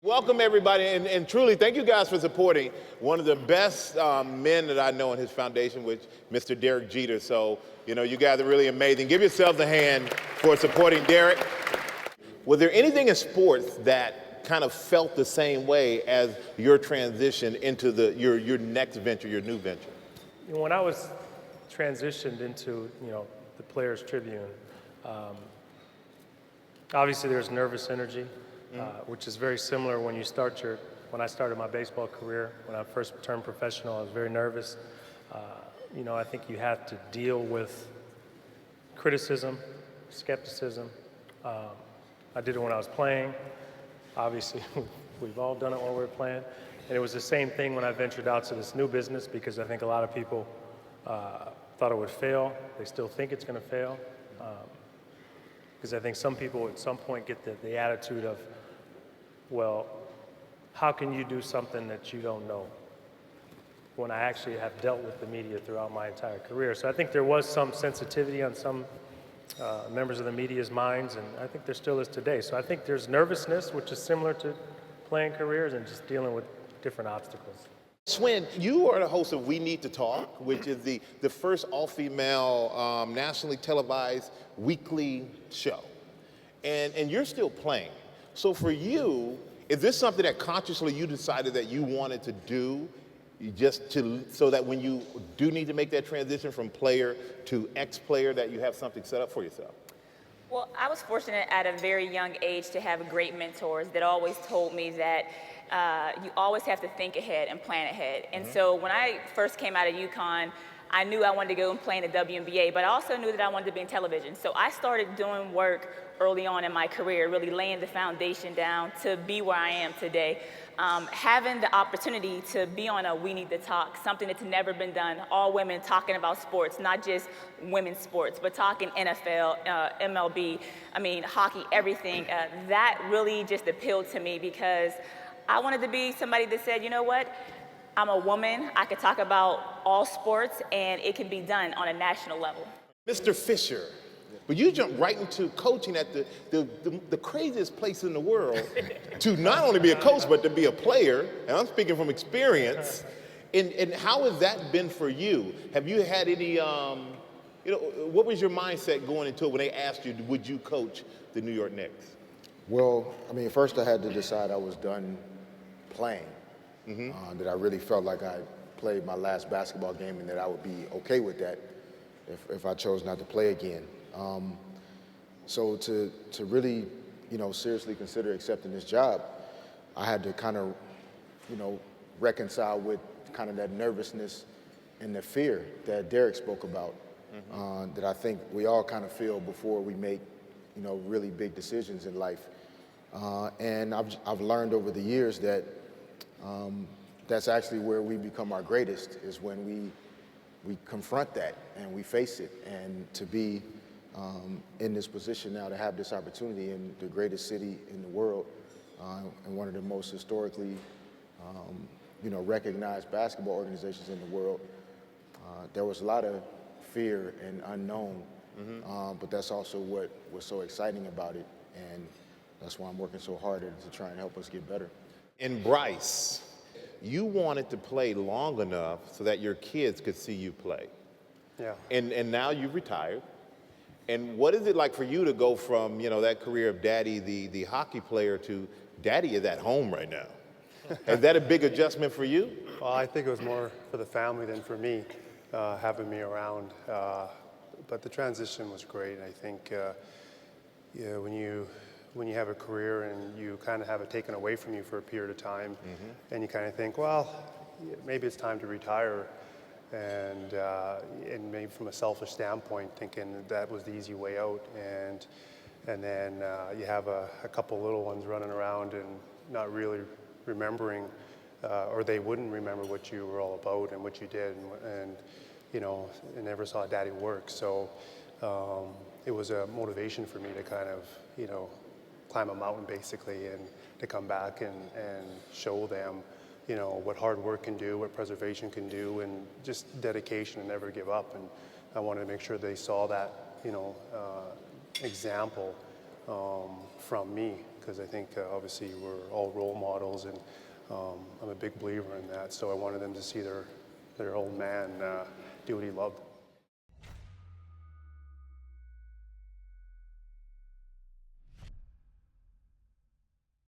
Welcome, everybody, and truly, thank you guys for supporting one of the best men that I know in his foundation, which Mr. Derek Jeter. So, you guys are really amazing. Give yourselves a hand for supporting Derek. Was there anything in sports that kind of felt the same way as your transition into your next venture, your new venture? When I was transitioned into, the Players Tribune, obviously there's nervous energy. Which is very similar when I started my baseball career. When I first turned professional, I was very nervous. I think you have to deal with criticism, skepticism. I did it when I was playing. Obviously, we've all done it when we were playing. And it was the same thing when I ventured out to this new business, because I think a lot of people thought it would fail. They still think it's going to fail. Because I think some people at some point get the attitude of, well, how can you do something that you don't know? When I actually have dealt with the media throughout my entire career. So I think there was some sensitivity on some members of the media's minds, and I think there still is today. So I think there's nervousness, which is similar to playing careers and just dealing with different obstacles. Swin, you are the host of We Need to Talk, which is the first all-female nationally televised weekly show. And you're still playing. So for you, is this something that consciously you decided that you wanted to do so that when you do need to make that transition from player to ex-player, that you have something set up for yourself? Well, I was fortunate at a very young age to have great mentors that always told me that you always have to think ahead and plan ahead. And so when I first came out of UConn, I knew I wanted to go and play in the WNBA, but I also knew that I wanted to be in television. So I started doing work early on in my career, really laying the foundation down to be where I am today. Having the opportunity to be on a We Need to Talk, something that's never been done, all women talking about sports, not just women's sports, but talking NFL, MLB, hockey, everything. That really just appealed to me because I wanted to be somebody that said, you know what? I'm a woman, I could talk about all sports, and it can be done on a national level. Mr. Fisher, but you jumped right into coaching at the craziest place in the world to not only be a coach, but to be a player, and I'm speaking from experience. And how has that been for you? Have you had any, what was your mindset going into it when they asked you, would you coach the New York Knicks? Well, first I had to decide I was done playing. That I really felt like I played my last basketball game and that I would be okay with that if I chose not to play again. So to really, seriously consider accepting this job, I had to kind of, reconcile with kind of that nervousness and the fear that Derek spoke about, that I think we all kind of feel before we make, really big decisions in life. And I've learned over the years that that's actually where we become our greatest, is when we confront that and we face it. And to be in this position now, to have this opportunity in the greatest city in the world, and one of the most historically, recognized basketball organizations in the world, there was a lot of fear and unknown, but that's also what was so exciting about it, and that's why I'm working so hard to try and help us get better. And Bryce, you wanted to play long enough so that your kids could see you play. Yeah. And now you've retired. And what is it like for you to go from, that career of daddy, the hockey player, to daddy is at home right now? Is that a big adjustment for you? Well, I think it was more for the family than for me, having me around. But the transition was great. I think when you have a career and you kind of have it taken away from you for a period of time, and you kind of think, well, maybe it's time to retire, and maybe from a selfish standpoint, thinking that was the easy way out, and then you have a couple little ones running around and not really remembering, or they wouldn't remember what you were all about and what you did, and never saw daddy work. So it was a motivation for me to kind of, climb a mountain basically, and to come back and show them, what hard work can do, what preservation can do, and just dedication and never give up. And I wanted to make sure they saw that, example from me, because I think obviously we're all role models, and I'm a big believer in that. So I wanted them to see their old man do what he loved.